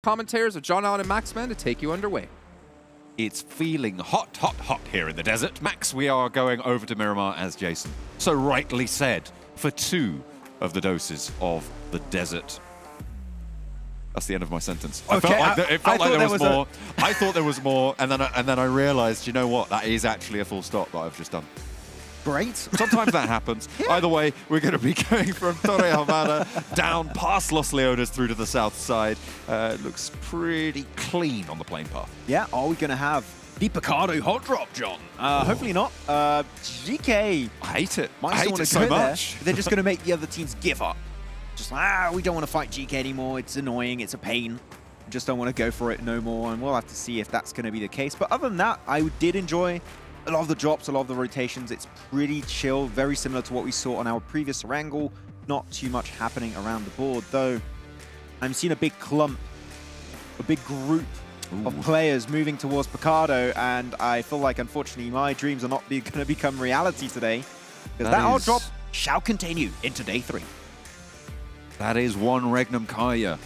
Commentators of John Allen and Maxman to take you underway. It's feeling hot, hot, hot here in the desert. Max, we are going over to Miramar, as Jason so rightly said, for 2 of the doses of the desert. That's the end of my sentence. Okay, it felt like there was more. I thought there was more, and then I realized, you know what? That is actually a full stop that I've just done. Great. Sometimes that happens. Yeah. Either way, we're going to be going from Torre Hamada down past Los Leones through to the south side. Looks pretty clean on the plane path. Yeah, are we going to have the Picardo hot drop, John? Hopefully not. GK. I hate it. I hate it so much. They're just going to make the other teams give up. Just we don't want to fight GK anymore. It's annoying. It's a pain. Just don't want to go for it no more. And we'll have to see if that's going to be the case. But other than that, I did enjoy a lot of the drops, a lot of the rotations. It's pretty chill, very similar to what we saw on our previous wrangle. Not too much happening around the board, though. I'm seeing a big clump, a big group of players moving towards Picardo, and I feel like, unfortunately, my dreams are not going to become reality today, because that hard drop shall continue into day 3. That is one Regnum Kaya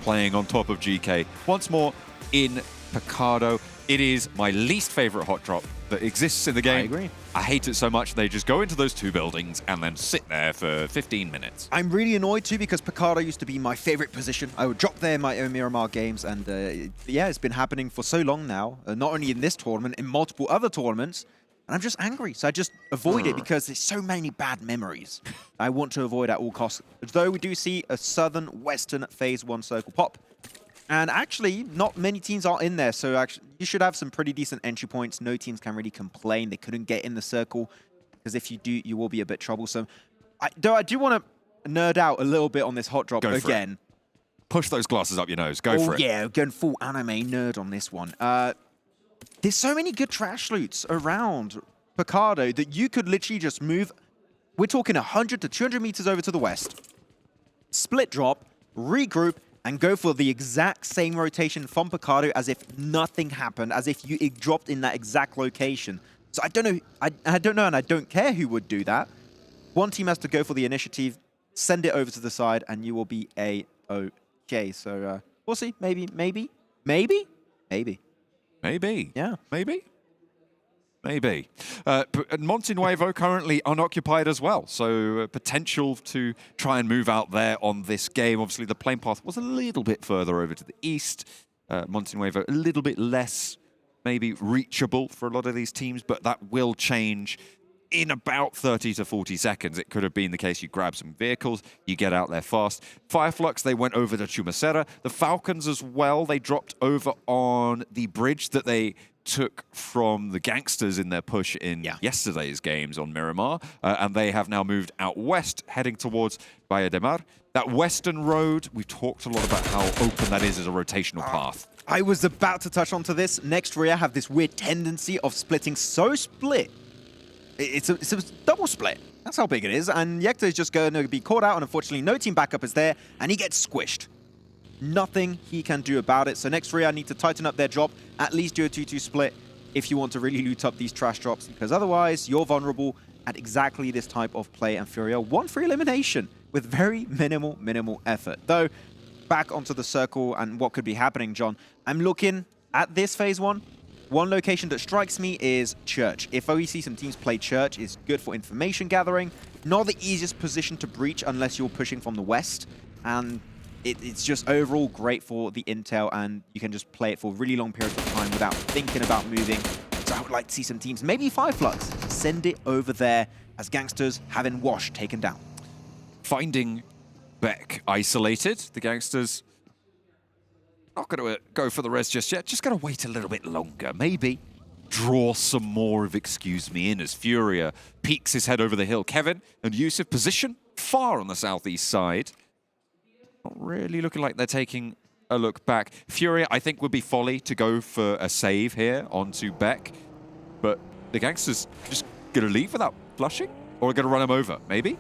playing on top of GK. Once more in Picardo. It is my least favorite hot drop that exists in the game. I agree. I hate it so much. They just go into those 2 buildings and then sit there for 15 minutes. I'm really annoyed too, because Picardo used to be my favorite position. I would drop there in my own Miramar games, and yeah, it's been happening for so long now. Not only in this tournament, in multiple other tournaments. And I'm just angry, so I just avoid it because there's so many bad memories. I want to avoid at all costs. Though we do see a southern-western phase 1 circle pop. And actually, not many teams are in there, so actually, you should have some pretty decent entry points. No teams can really complain they couldn't get in the circle, because if you do, you will be a bit troublesome. Though I do want to nerd out a little bit on this hot drop again. Push those glasses up your nose. Go for it. Oh yeah, going full anime nerd on this one. There's so many good trash loots around Picardo that you could literally just move. We're talking 100 to 200 meters over to the west, split drop, regroup, and go for the exact same rotation from Picardo as if nothing happened, as if you dropped in that exact location. So I don't know, I don't know, and I don't care who would do that. One team has to go for the initiative, send it over to the side, and you will be A-OK. So we'll see. Maybe. Yeah. Maybe. Montenuevo currently unoccupied as well, so potential to try and move out there on this game. Obviously, the plane path was a little bit further over to the east. Montenuevo a little bit less maybe reachable for a lot of these teams, but that will change in about 30 to 40 seconds. It could have been the case you grab some vehicles, you get out there fast. Fireflux, they went over to Chumacera. The Falcons as well, they dropped over on the bridge that they took from the Gangsters in their push in yesterday's games on Miramar, and they have now moved out west, heading towards Valle de Mar. That western road, we've talked a lot about how open that is as a rotational path. I was about to touch onto this. Next, Riyadh have this weird tendency of splitting so split. It's a double split. That's how big it is. And Yekta is just going to be caught out, and unfortunately, no team backup is there, and he gets squished. Nothing he can do about it. So next, Riyadh need to tighten up their drop, at least do a 2-2 split if you want to really loot up these trash drops, because otherwise, you're vulnerable at exactly this type of play. And Furia, 1 free elimination with very minimal effort. Though, back onto the circle and what could be happening, John. I'm looking at this phase 1. One location that strikes me is Church. If we see some teams play Church, it's good for information gathering. Not the easiest position to breach unless you're pushing from the west. And it's just overall great for the intel, and you can just play it for really long periods of time without thinking about moving. So I would like to see some teams, maybe Fireflux, send it over there as Gangsters having Wash taken down. Finding Beck isolated, the Gangsters not going to go for the res just yet, just going to wait a little bit longer. Maybe draw some more of Excuse Me in as Furia peeks his head over the hill. Kevin and Yusuf position far on the southeast side. Not really looking like they're taking a look back. Furia, I think, would be folly to go for a save here onto Beck. But the Gangsters just going to leave without flushing? Or going to run him over, maybe?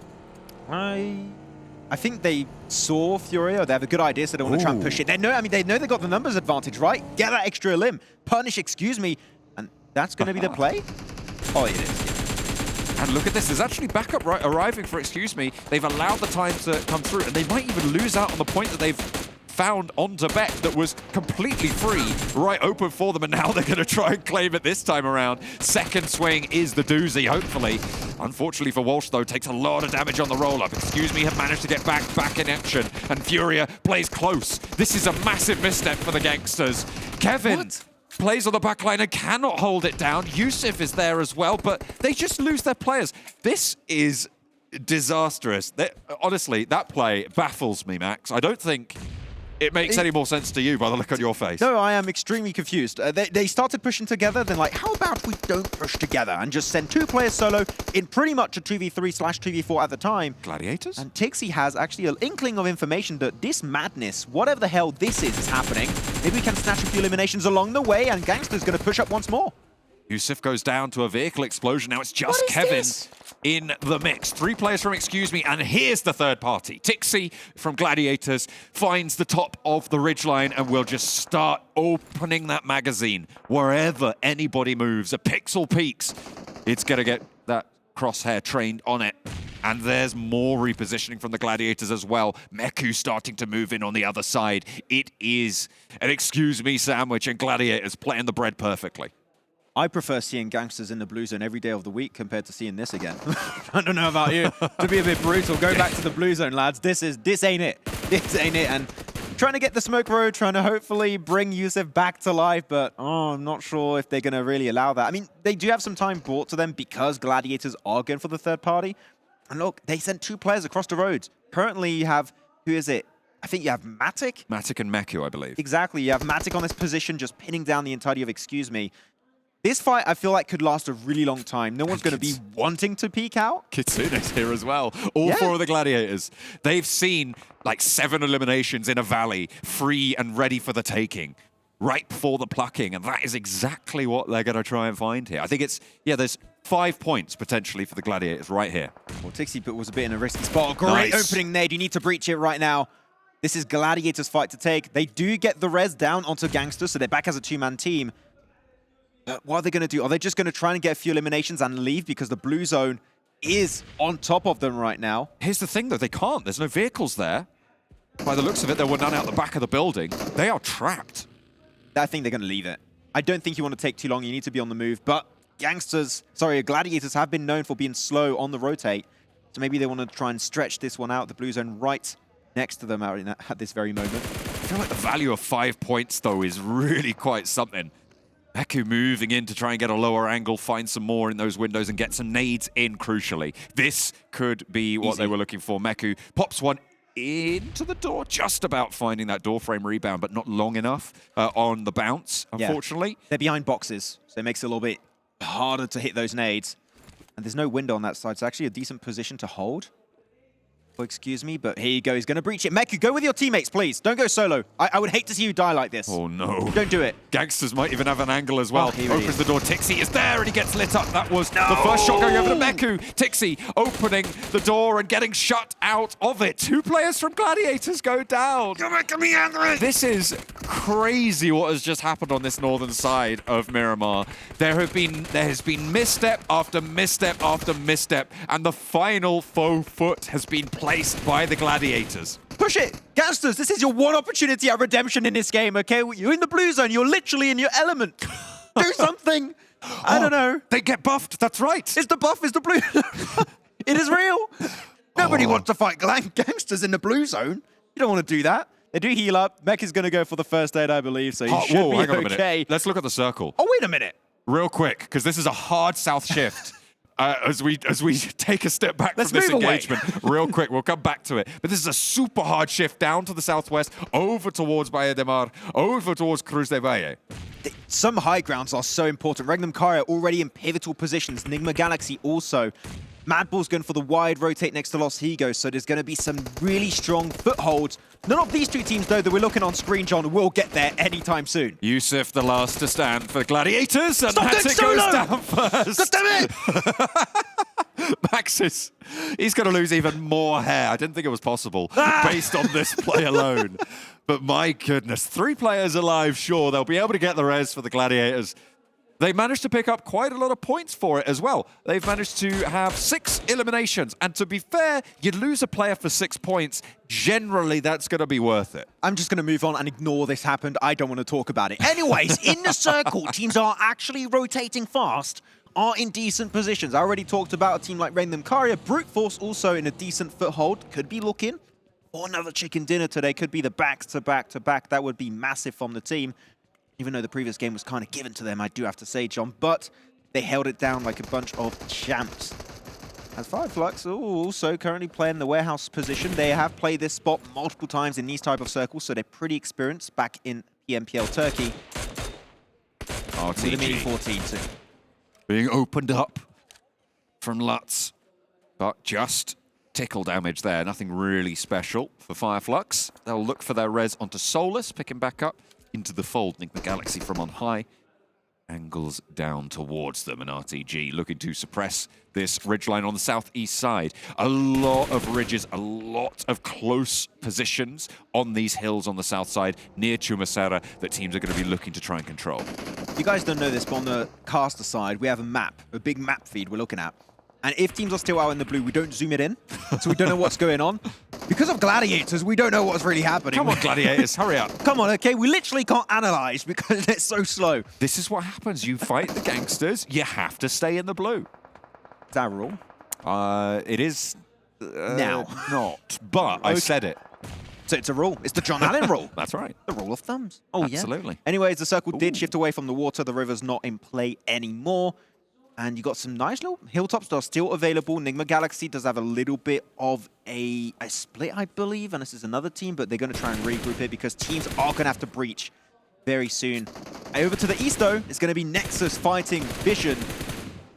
I think they saw Furia. They have a good idea, so they want to try and push it. They know they got the numbers advantage, right? Get that extra limb. Punish Excuse Me. And that's going to be the play? Oh, it is. And look at this. There's actually backup arriving for Excuse Me. They've allowed the time to come through, and they might even lose out on the point that they've found onto Bet that was completely free, right open for them, and now they're going to try and claim it this time around. Second swing is the doozy, hopefully. Unfortunately for Walsh, though, takes a lot of damage on the roll-up. Excuse me, have managed to get back in action, and Furia plays close. This is a massive misstep for the gangsters. Kevin plays on the back line and cannot hold it down. Yusuf is there as well, but they just lose their players. This is disastrous. Honestly, that play baffles me, Max. I don't think it makes any more sense to you by the look on your face. No, I am extremely confused. They started pushing together, then like, how about we don't push together and just send 2 players solo in pretty much a 2v3/2v4 at the time. Gladiators? And Tixie has actually an inkling of information that this madness, whatever the hell this is happening. Maybe we can snatch a few eliminations along the way, and Gangster's going to push up once more. Yusuf goes down to a vehicle explosion. Now it's just Kevin in the mix. 3 players from Excuse Me, and here's the third party. Tixie from Gladiators finds the top of the ridgeline and will just start opening that magazine. Wherever anybody moves, a pixel peaks, it's going to get that crosshair trained on it. And there's more repositioning from the Gladiators as well. Meku starting to move in on the other side. It is an Excuse Me sandwich, and Gladiators playing the bread perfectly. I prefer seeing Gangsters in the blue zone every day of the week compared to seeing this again. I don't know about you. To be a bit brutal, go back to the blue zone, lads. This ain't it. This ain't it. And trying to get the smoke road, trying to hopefully bring Yusuf back to life, but I'm not sure if they're going to really allow that. I mean, they do have some time brought to them because Gladiators are going for the third party. And look, they sent 2 players across the roads. Currently, you have, who is it? I think you have Matic. Matic and Meku, I believe. Exactly. You have Matic on this position, just pinning down the entirety of Excuse Me. This fight, I feel like, could last a really long time. No one's going to be wanting to peek out. Kitsune's here as well. All 4 of the Gladiators. They've seen like 7 eliminations in a valley, free and ready for the taking, right before the plucking. And that is exactly what they're going to try and find here. I think it's, there's 5 points potentially for the Gladiators right here. Well, Tixie was a bit in a risky spot. Great opening nade. You need to breach it right now. This is Gladiators' fight to take. They do get the res down onto Gangsters, so they're back as a 2-man team. What are they going to do? Are they just going to try and get a few eliminations and leave because the blue zone is on top of them right now? Here's the thing, though. They can't. There's no vehicles there. By the looks of it, there were none out the back of the building. They are trapped. I think they're going to leave it. I don't think you want to take too long. You need to be on the move. But Gladiators have been known for being slow on the rotate. So maybe they want to try and stretch this one out. The blue zone right next to them at this very moment. I feel like the value of 5 points, though, is really quite something. Meku moving in to try and get a lower angle, find some more in those windows and get some nades in, crucially. This could be what they were looking for. Meku pops one into the door, just about finding that door frame rebound, but not long enough on the bounce, unfortunately. Yeah. They're behind boxes, so it makes it a little bit harder to hit those nades. And there's no window on that side, so actually a decent position to hold. Oh, excuse me, but here you go. He's going to breach it. Meku, go with your teammates, please. Don't go solo. I would hate to see you die like this. Oh, no. Don't do it. Gangsters might even have an angle as well. Opens the door. Tixie is there, and he gets lit up. That was the first shot going over to Meku. Tixie opening the door and getting shut out of it. 2 players from Gladiators go down. You're making me angry. This is crazy what has just happened on this northern side of Miramar. There has been misstep after misstep after misstep, and the final faux foot has been placed by the Gladiators. Push it! Gangsters, this is your one opportunity at redemption in this game, okay? You're in the blue zone. You're literally in your element. Do something. I don't know. They get buffed. That's right. It's the buff. It's the blue. It is real. Nobody wants to fight Gangsters in the blue zone. You don't want to do that. They do heal up. Mech is going to go for the first aid, I believe, so he should be hang on a okay. minute. Let's look at the circle. Oh, wait a minute. Real quick, because this is a hard south shift. As we take a step back from this engagement, real quick, we'll come back to it. But this is a super hard shift down to the southwest, over towards Baía de Mar, over towards Cruz de Valle. Some high grounds are so important. Regnum Karia already in pivotal positions. Nigma Galaxy also. Madball's going for the wide rotate next to Los Higos, so there's going to be some really strong footholds. None of these 2 teams, though, that we're looking on screen, John, will get there anytime soon. Yusuf, the last to stand for the Gladiators, and Matic goes down first. God damn it! Maxis, he's going to lose even more hair. I didn't think it was possible based on this play alone. But my goodness, 3 players alive, sure. They'll be able to get the res for the Gladiators. They managed to pick up quite a lot of points for it as well. They've managed to have 6 eliminations. And to be fair, you'd lose a player for 6 points. Generally, that's going to be worth it. I'm just going to move on and ignore this happened. I don't want to talk about it. Anyways, in the circle, teams are actually rotating fast, are in decent positions. I already talked about a team like Random Carrier. Brute Force also in a decent foothold. Could be looking for another chicken dinner today. Could be the back-to-back-to-back. That would be massive from the team. Even though the previous game was kind of given to them, I do have to say, John. But they held it down like a bunch of champs. As Fireflux also currently playing the warehouse position. They have played this spot multiple times in these type of circles, so they're pretty experienced back in PMPL Turkey. RTG. With a mini 14 too. Being opened up from Lutz, but just tickle damage there. Nothing really special for Fireflux. They'll look for their res onto Solus, pick him back up into the fold. Enigma Galaxy from on high angles down towards them, and RTG looking to suppress this ridgeline on the southeast side. A lot of ridges, a lot of close positions on these hills on the south side near Chumasera that teams are going to be looking to try and control. You guys don't know this, but on the caster side, we have a map, a big map feed we're looking at. And if teams are still out in the blue, we don't zoom it in, so we don't know what's going on. Because of gladiators, we don't know what's really happening. Come on, gladiators, hurry up. Come on, okay? We literally can't analyze because it's so slow. This is what happens. You fight the gangsters, you have to stay in the blue. Is that a rule? It is now. Not, but I said it. So it's a rule. It's the John Allen rule. That's right. The rule of thumbs. Oh, Absolutely. Yeah. Anyways, the circle did shift away from the water. The river's not in play anymore. And you got some nice little hilltops that are still available. Enigma Galaxy does have a little bit of a split, I believe. And this is another team, but they're going to try and regroup here because teams are going to have to breach very soon. Over to the east, though, it's going to be Nexus fighting Vision.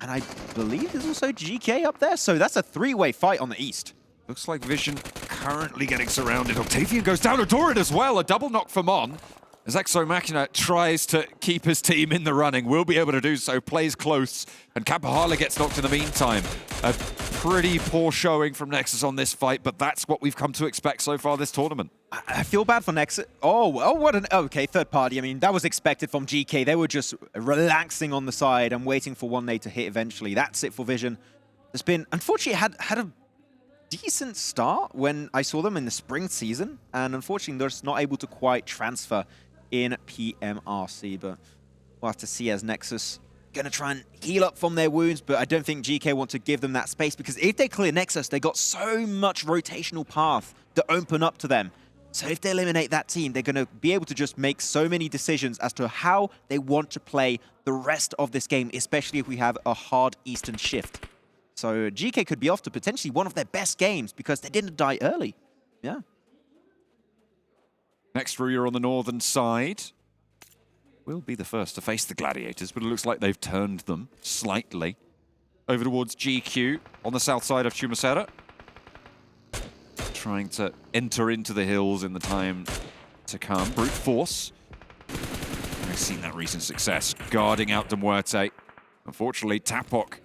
And I believe there's also GK up there. So that's a 3-way fight on the east. Looks like Vision currently getting surrounded. Octavian goes down Adoran as well. A double knock for Mon. As Exo Machina tries to keep his team in the running, will be able to do so, plays close, and Kapahala gets knocked in the meantime. A pretty poor showing from Nexus on this fight, but that's what we've come to expect so far this tournament. I feel bad for Nexus. Oh, well, what an... Okay, third party. I mean, that was expected from GK. They were just relaxing on the side and waiting for one nade to hit eventually. That's it for Vision. It's been... Unfortunately, had a decent start when I saw them in the spring season, and unfortunately, they're just not able to quite transfer in PMRC, but we'll have to see as Nexus going to try and heal up from their wounds, but I don't think GK want to give them that space because if they clear Nexus, they got so much rotational path to open up to them. So if they eliminate that team, they're going to be able to just make so many decisions as to how they want to play the rest of this game, especially if we have a hard Eastern shift. So GK could be off to potentially one of their best games because they didn't die early. Yeah. Next Ruya on the northern side will be the first to face the Gladiators, but it looks like they've turned them slightly over towards GQ on the south side of Chumasera. Trying to enter into the hills in the time to come. Brute Force. I've seen that recent success. Guarding out Demuerte. Unfortunately, Tapok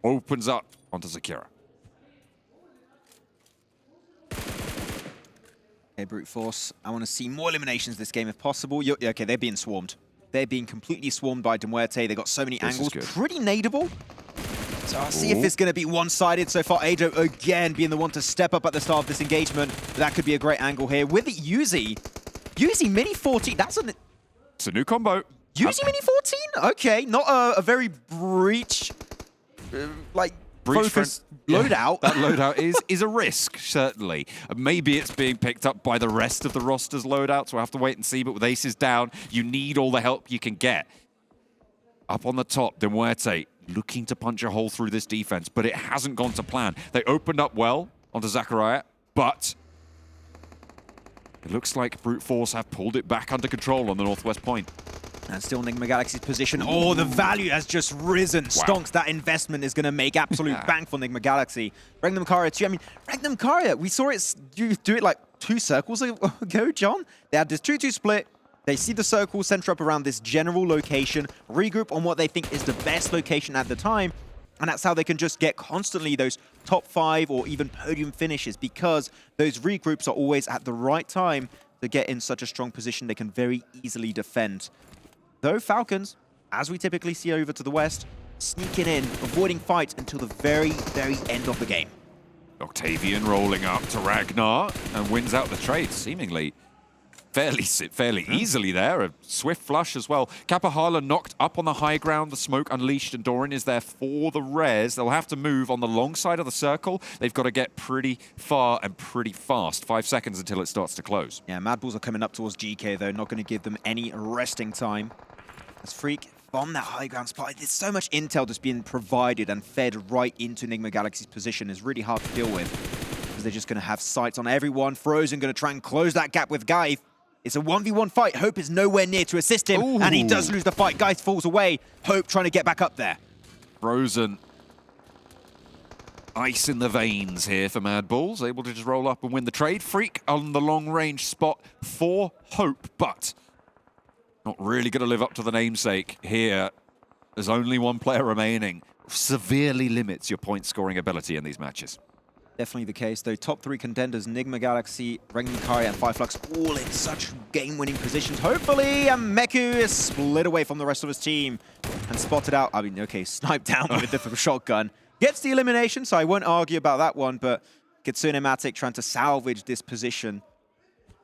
opens up onto Zakira. Okay, Brute Force. I want to see more eliminations this game if possible. Okay, they're being swarmed. They're being completely swarmed by Demuerte. They got so many angles. Pretty nadeable. So I'll see if it's going to be one-sided. So far, Ado again being the one to step up at the start of this engagement. That could be a great angle here. With Yuzi. Yuzi mini 14. It's a new combo. Yuzi mini 14? Okay, not a very breach, focused loadout. That loadout is a risk, certainly. Maybe it's being picked up by the rest of the roster's loadouts. We'll have to wait and see, but with aces down, you need all the help you can get. Up on the top, Demuerte looking to punch a hole through this defense, but it hasn't gone to plan. They opened up well onto Zachariah, but it looks like Brute Force have pulled it back under control on the northwest point. And still Enigma Galaxy's position. Oh, the value has just risen. Wow. Stonks, that investment is going to make absolute bang for Enigma Galaxy. Regnum Carrier too. I mean, Regnum Carrier, we saw it do it like 2 circles ago, John. They had this 2-2 split. They see the circle center up around this general location, regroup on what they think is the best location at the time, and that's how they can just get constantly those top 5 or even podium finishes because those regroups are always at the right time to get in such a strong position they can very easily defend. Though Falcons, as we typically see over to the west, sneaking in, avoiding fights until the very, very end of the game. Octavian rolling up to Ragnar and wins out the trade, seemingly fairly easily there. A swift flush as well. Kapahala knocked up on the high ground. The smoke unleashed, and Doran is there for the res. They'll have to move on the long side of the circle. They've got to get pretty far and pretty fast. 5 seconds until it starts to close. Yeah, Mad Bulls are coming up towards GK, though. Not going to give them any resting time. As Freak bomb that high ground spot. There's so much intel that's being provided and fed right into Enigma Galaxy's position. Is really hard to deal with, because they're just going to have sights on everyone. Frozen going to try and close that gap with Guy. It's a 1v1 fight. Hope is nowhere near to assist him, and he does lose the fight. Guy falls away. Hope trying to get back up there. Frozen. Ice in the veins here for Mad Bulls. Able to just roll up and win the trade. Freak on the long-range spot for Hope, but not really going to live up to the namesake here. There's only one player remaining. Severely limits your point-scoring ability in these matches. Definitely the case, though. Top 3 contenders, Enigma Galaxy, Rengenkari, and Fireflux, all in such game-winning positions. Hopefully, Meku is split away from the rest of his team and spotted out. I mean, okay, sniped down with the shotgun. Gets the elimination, so I won't argue about that one, but Kitsune Matic trying to salvage this position.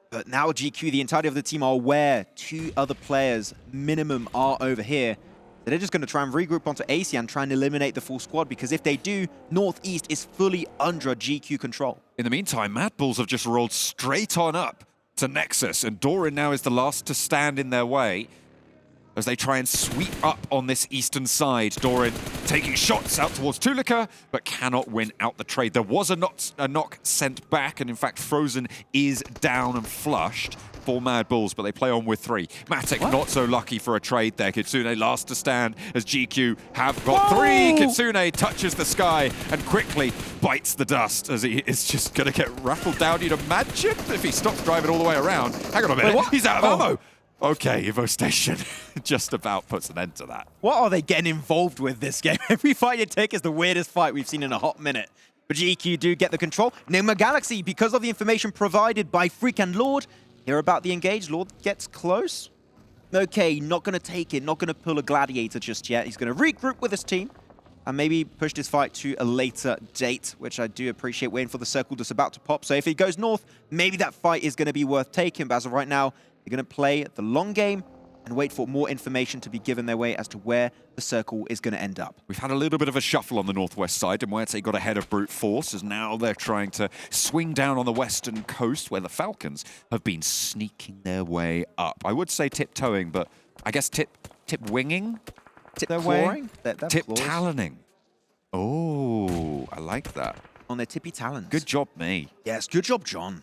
But now GQ, the entirety of the team are aware 2 other players minimum are over here. They're just going to try and regroup onto AC and try and eliminate the full squad, because if they do, Northeast is fully under GQ control. In the meantime, Mad Bulls have just rolled straight on up to Nexus, and Doran now is the last to stand in their way as they try and sweep up on this eastern side. Doran taking shots out towards Tulika, but cannot win out the trade. There was a knock sent back, and in fact, Frozen is down and flushed for Mad Bulls, but they play on with 3. Matic not so lucky for a trade there. Kitsune last to stand as GQ have got 3. Kitsune touches the sky and quickly bites the dust as he is just going to get rattled down. You'd imagine if he stops driving all the way around. Hang on a minute, he's out of ammo. Okay, Evo Station just about puts an end to that. What are they getting involved with this game? Every fight you take is the weirdest fight we've seen in a hot minute. But GQ do get the control. Enigma Galaxy, because of the information provided by Freak and Lord, hear about the engage. Lord gets close. Okay, not going to take it, not going to pull a gladiator just yet. He's going to regroup with his team and maybe push this fight to a later date, which I do appreciate, waiting for the circle that's about to pop. So if he goes north, maybe that fight is going to be worth taking. But as of right now, they're going to play the long game and wait for more information to be given their way as to where the circle is going to end up. We've had a little bit of a shuffle on the northwest side, and Muerte got ahead of Brute Force, as now they're trying to swing down on the western coast, where the Falcons have been sneaking their way up. I would say tiptoeing, but I guess tip winging Tip their clawing? way? Tip taloning. Oh, I like that. On their tippy talons. Good job, me. Yes, good job, John.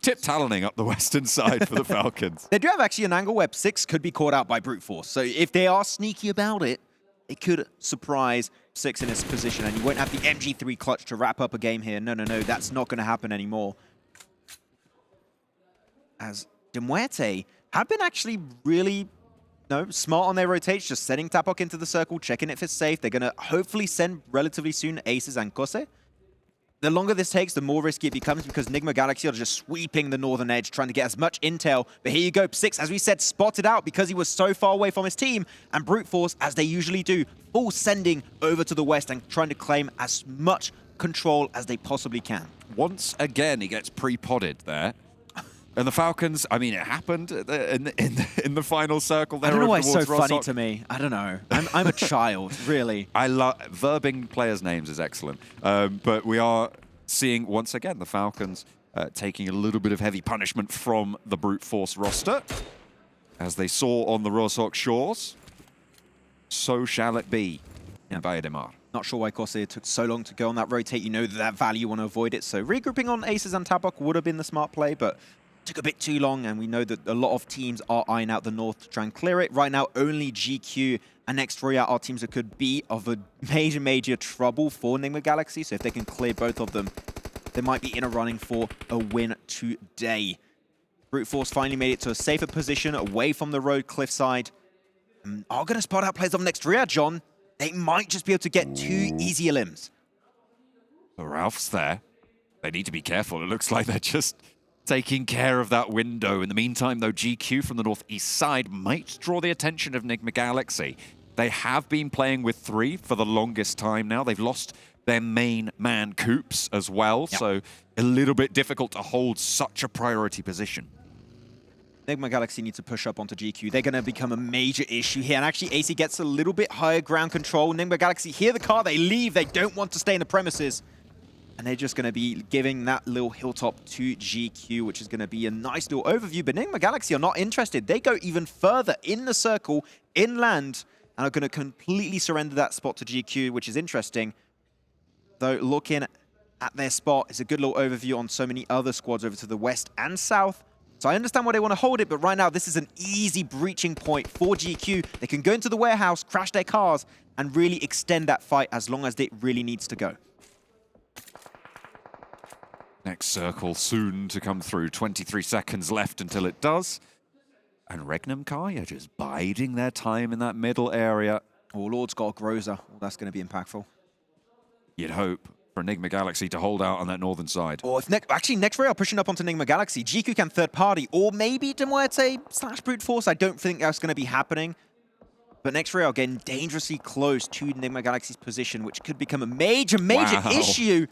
Tip taloning up the western side for the Falcons. They do have actually an angle where 6 could be caught out by Brute Force. So if they are sneaky about it, it could surprise 6 in its position, and you won't have the MG3 clutch to wrap up a game here. No, that's not going to happen anymore. As Demuerte have been actually really smart on their rotates, just sending Tapok into the circle, checking if it's safe. They're going to hopefully send relatively soon Aces and Kose. The longer this takes, the more risky it becomes, because Enigma Galaxy are just sweeping the northern edge, trying to get as much intel. But here you go, 6, as we said, spotted out because he was so far away from his team. And Brute Force, as they usually do, full sending over to the west and trying to claim as much control as they possibly can. Once again, he gets pre-podded there. And the Falcons, I mean, it happened in the final circle. I don't know why it's so funny to me. I don't know. I'm a child, really. I love verbing players' names is excellent. But we are seeing once again the Falcons taking a little bit of heavy punishment from the Brute Force roster, as they saw on the Rosok shores. So shall it be in Vallademar. Not sure why Kose took so long to go on that rotate. You know that value, you want to avoid it. So regrouping on Aces and Tabok would have been the smart play, but took a bit too long, and we know that a lot of teams are eyeing out the north to try and clear it. Right now, only GQ and next Riyadh are teams that could be of a major trouble for Enigma Galaxy. So if they can clear both of them, they might be in a running for a win today. Brute Force finally made it to a safer position away from the road cliffside. Are going to spot out players of next Riyadh, John. They might just be able to get 2 easier limbs. So Ralph's there. They need to be careful. It looks like they're just taking care of that window. In the meantime, though, GQ from the northeast side might draw the attention of Enigma Galaxy. They have been playing with 3 for the longest time now. They've lost their main man, Coops, as well, so a little bit difficult to hold such a priority position. Enigma Galaxy need to push up onto GQ. They're going to become a major issue here. And actually, AC gets a little bit higher ground control. Enigma Galaxy hear the car, they leave. They don't want to stay in the premises. And they're just going to be giving that little hilltop to GQ, which is going to be a nice little overview. But Enigma Galaxy are not interested. They go even further in the circle, inland, and are going to completely surrender that spot to GQ, which is interesting. Though looking at their spot is a good little overview on so many other squads over to the west and south. So I understand why they want to hold it, but right now this is an easy breaching point for GQ. They can go into the warehouse, crash their cars, and really extend that fight as long as it really needs to go. Next circle soon to come through. 23 seconds left until it does. And Regnum Kaya just biding their time in that middle area. Oh, Lord's got a Groza. Oh, that's going to be impactful. You'd hope for Enigma Galaxy to hold out on that northern side. Or if actually next Ray are pushing up onto Enigma Galaxy, GQ can third party, or maybe Demuerte / Brute Force. I don't think that's going to be happening. But next Ray are getting dangerously close to Enigma Galaxy's position, which could become a major issue.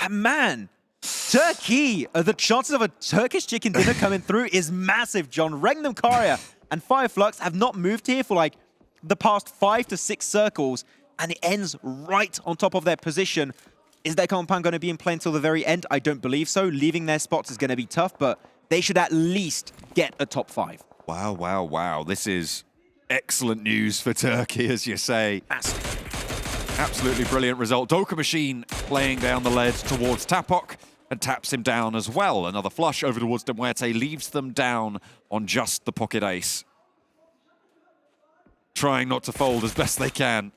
And man, Turkey, the chances of a Turkish chicken dinner coming through is massive, John. Regnum Karya and Fireflux have not moved here for like the past 5 to 6 circles, and it ends right on top of their position. Is their compound going to be in play until the very end? I don't believe so. Leaving their spots is going to be tough, but they should at least get a top 5. Wow, wow, wow. This is excellent news for Turkey, as you say. Absolutely brilliant result. Doka Machine playing down the lead towards Tapok and taps him down as well. Another flush over towards Demuerte leaves them down on just the pocket ace. Trying not to fold as best they can.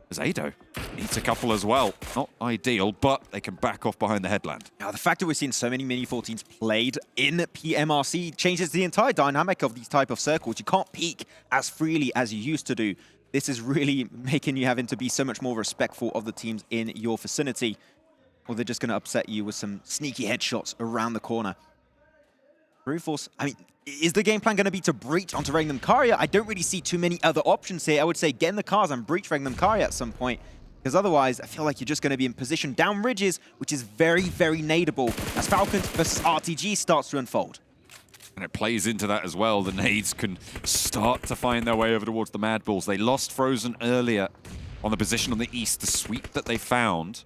As Ado needs a couple as well. Not ideal, but they can back off behind the headland. Now, the fact that we're seeing so many Mini-14s played in PMRC changes the entire dynamic of these type of circles. You can't peek as freely as you used to do. This is really making you having to be so much more respectful of the teams in your vicinity, or they're just going to upset you with some sneaky headshots around the corner. Brute Force, I mean, is the game plan going to be to breach onto Regnum Karya? I don't really see too many other options here. I would say get in the cars and breach Regnum Karya at some point, because otherwise I feel like you're just going to be in position down ridges, which is very, very nadeable as Falcons versus RTG starts to unfold. And it plays into that as well. The nades can start to find their way over towards the Mad Bulls. They lost Frozen earlier on the position on the east. The sweep that they found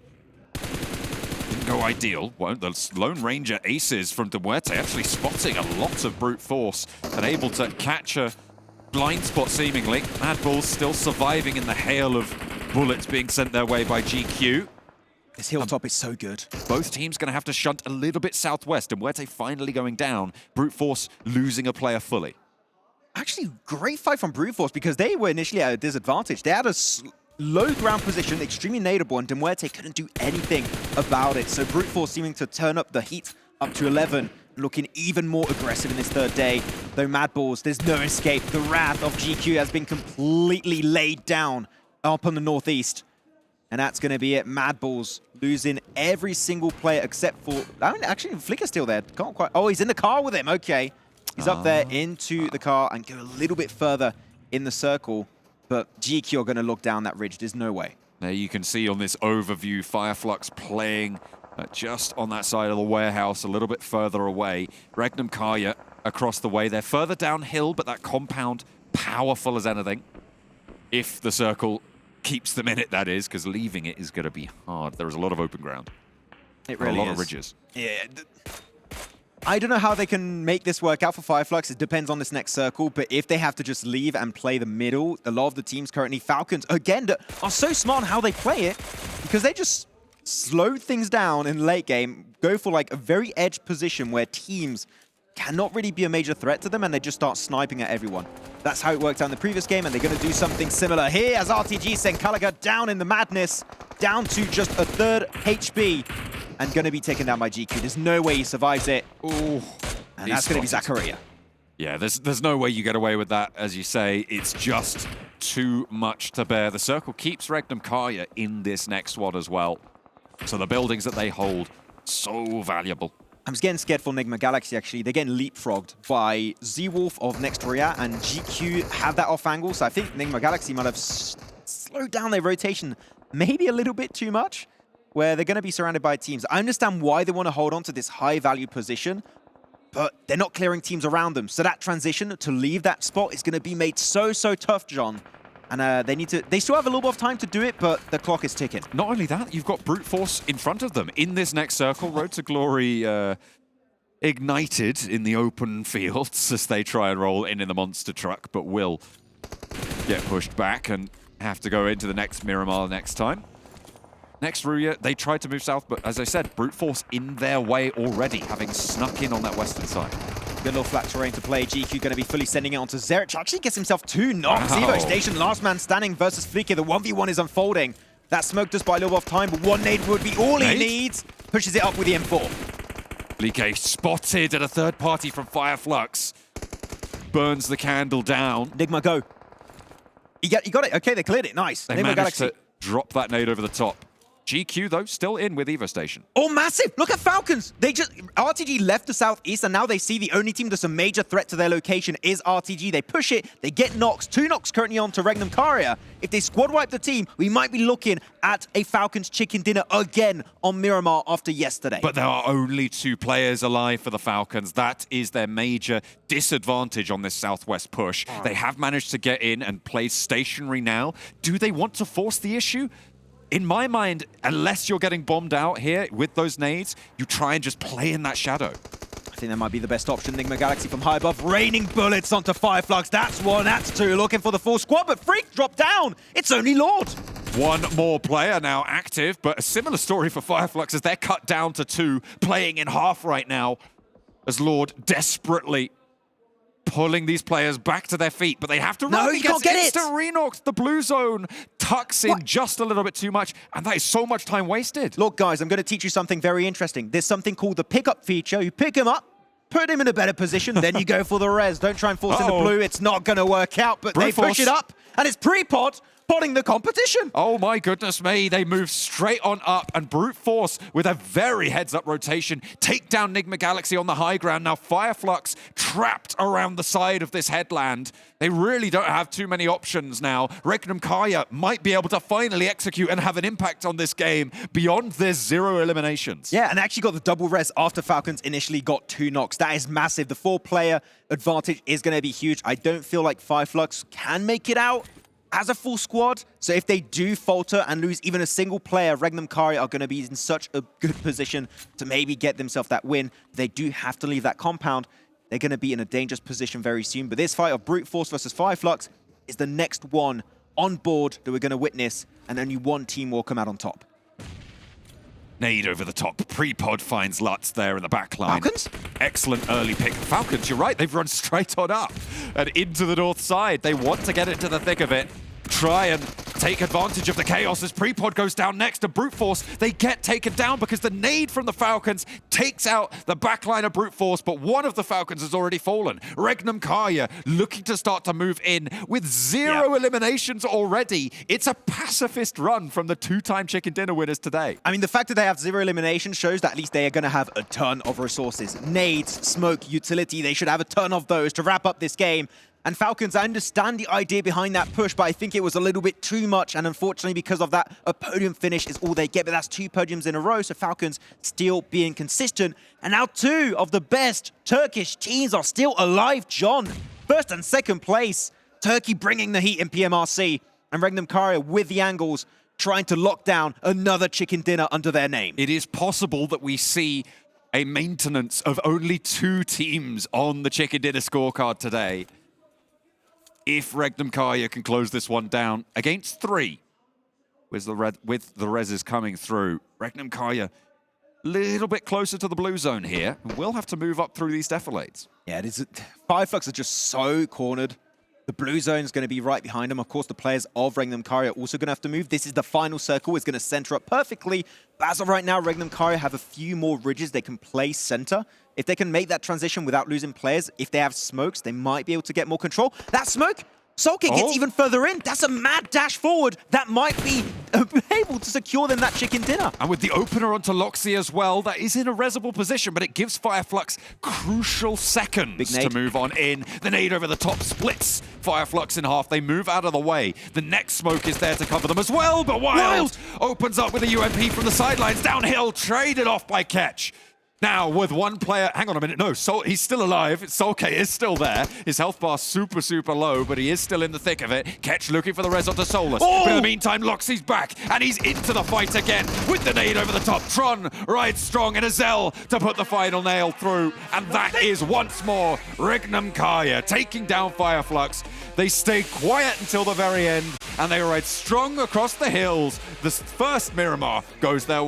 didn't go ideal. Well, the Lone Ranger aces from Demuerte actually spotting a lot of brute force and able to catch a blind spot seemingly. Mad Bulls still surviving in the hail of bullets being sent their way by GQ. This hilltop is so good. Both teams going to have to shunt a little bit southwest. Demuerte finally going down. Brute Force losing a player fully. Actually, great fight from Brute Force because they were initially at a disadvantage. They had a low ground position, extremely nadeable, and Demuerte couldn't do anything about it. So Brute Force seeming to turn up the heat up to 11, looking even more aggressive in this third day. Though Mad Bulls, there's no escape. The wrath of GQ has been completely laid down up on the northeast. And that's going to be it. Mad Bulls losing every single player except for... I mean, actually, Flicker's still there. Can't quite... Oh, he's in the car with him. Okay. He's up there into the car and go a little bit further in the circle. But GQ are going to look down that ridge. There's no way. There you can see on this overview, Fireflux playing just on that side of the warehouse, a little bit further away. Regnum Karya across the way. They're further downhill, but that compound powerful as anything. If the circle keeps them in it, that is, because leaving it is going to be hard. There is a lot of open ground. It really is. A lot of ridges. Yeah. I don't know how they can make this work out for Fireflux. It depends on this next circle, but if they have to just leave and play the middle, a lot of the teams currently, Falcons, again, are so smart on how they play it, because they just slow things down in late game, go for like a very edge position where teams cannot really be a major threat to them, and they just start sniping at everyone. That's how it worked out in the previous game, and they're going to do something similar here as RTG send Gallagher down in the madness, down to just a third HP, and going to be taken down by GQ. There's no way he survives it. Ooh, and that's going to be Zakaria. Yeah, there's no way you get away with that, as you say. It's just too much to bear. The circle keeps Regnum Karya in this next one as well. So the buildings that they hold, so valuable. I'm getting scared for Nigma Galaxy, actually. They're getting leapfrogged by Z-Wolf of Next Riyadh, and GQ have that off angle, so I think Nigma Galaxy might have slowed down their rotation maybe a little bit too much, where they're going to be surrounded by teams. I understand why they want to hold on to this high-value position, but they're not clearing teams around them. So that transition to leave that spot is going to be made so tough, John. And they still have a little bit of time to do it, but the clock is ticking. Not only that, you've got brute force in front of them in this next circle. Road to Glory ignited in the open fields as they try and roll in the monster truck, but will get pushed back and have to go into the next Miramar next time. Next Ruya, they tried to move south, but as I said, brute force in their way already, having snuck in on that western side. Good little flat terrain to play. GQ going to be fully sending it onto Zerich. Actually gets himself 2 knocks. Wow. Evo Station, last man standing versus Flicky. The 1v1 is unfolding. That smoke does buy a little bit of time, but one nade would be all he needs. Pushes it up with the M4. Flicky spotted at a third party from Fireflux. Burns the candle down. Nigma, go. You got it. Okay, they cleared it. Nice. They Nigma managed Galaxy. to drop that nade over the top. GQ, though, still in with Evo Station. Oh, massive! Look at Falcons! RTG left the southeast, and now they see the only team that's a major threat to their location is RTG. They push it, they get knocks. 2 knocks currently on to Regnum Karia. If they squad wipe the team, we might be looking at a Falcons chicken dinner again on Miramar after yesterday. But there are only 2 players alive for the Falcons. That is their major disadvantage on this southwest push. They have managed to get in and play stationary now. Do they want to force the issue? In my mind, unless you're getting bombed out here with those nades, you try and just play in that shadow. I think that might be the best option. Nigma Galaxy from high above, raining bullets onto Fireflux. That's 1, that's 2, looking for the full squad, but Freak dropped down. It's only Lord. 1 more player now active, but a similar story for Fireflux as they're cut down to 2, playing in half right now, as Lord desperately pulling these players back to their feet, but they have to run. No, you can't get it. Renox, the blue zone tucks in just a little bit too much, and that is so much time wasted. Look, guys, I'm going to teach you something very interesting. There's something called the pickup feature. You pick him up, put him in a better position, then you go for the res. Don't try and force in the blue. It's not going to work out, but they push it up, and it's pre-pod. Potting the competition. Oh my goodness me, they move straight on up, and brute force with a very heads-up rotation take down Nigma Galaxy on the high ground. Now Fireflux trapped around the side of this headland. They really don't have too many options now. Regnum Kaya might be able to finally execute and have an impact on this game beyond their 0 eliminations. Yeah, and actually got the double res after Falcons initially got 2 knocks. That is massive. The 4-player advantage is going to be huge. I don't feel like Fireflux can make it out as a full squad. So if they do falter and lose even a single player, Regnum Kari are going to be in such a good position to maybe get themselves that win. They do have to leave that compound. They're going to be in a dangerous position very soon. But this fight of Brute Force versus Fireflux is the next one on board that we're going to witness, and only 1 team will come out on top. Nade over the top. Pre-pod finds Lutz there in the back line. Falcons? Excellent early pick. Falcons, you're right. They've run straight on up and into the north side. They want to get into the thick of it. Try and take advantage of the chaos as Pre-pod goes down next to Brute Force. They get taken down because the nade from the Falcons takes out the backline of Brute Force, but one of the Falcons has already fallen. Regnum Kaya looking to start to move in with 0 eliminations already. It's a pacifist run from the 2-time chicken dinner winners today. I mean, the fact that they have 0 eliminations shows that at least they are going to have a ton of resources. Nades, smoke, utility, they should have a ton of those to wrap up this game. And Falcons, I understand the idea behind that push, but I think it was a little bit too much. And unfortunately, because of that, a podium finish is all they get. But that's 2 podiums in a row, so Falcons still being consistent. And now 2 of the best Turkish teams are still alive, John. 1st and 2nd place. Turkey bringing the heat in PMRC. And Regnum Karia with the angles, trying to lock down another chicken dinner under their name. It is possible that we see a maintenance of only 2 teams on the chicken dinner scorecard today. If Regnum Kaya can close this one down against 3, with the reses coming through, Regnum Kaya a little bit closer to the blue zone here. We'll have to move up through these defilades. Yeah, it is. Fireflux are just so cornered. The blue zone is going to be right behind them. Of course, the players of Regnum Kari are also going to have to move. This is the final circle. It's going to center up perfectly. But as of right now, Regnum Kari have a few more ridges they can play center. If they can make that transition without losing players, if they have smokes, they might be able to get more control. That smoke, Soulking gets even further in. That's a mad dash forward. That might be able to secure them that chicken dinner. And with the opener onto Loxy as well, that is in a resible position, but it gives Fireflux crucial seconds to move on in. The nade over the top splits Fireflux in half. They move out of the way. The next smoke is there to cover them as well, but Wild opens up with a UMP from the sidelines. Downhill, traded off by Ketch. Now, with one player, hang on a minute, no, he's still alive. Solke is still there. His health bar super, super low, but he is still in the thick of it. Ketch looking for the res onto Solus. But in the meantime, Loxy's back, and he's into the fight again with the nade over the top. Tron rides strong, and Azel to put the final nail through. And that is once more Regnum Kaya taking down Fireflux. They stay quiet until the very end, and they ride strong across the hills. The first Miramar goes their way.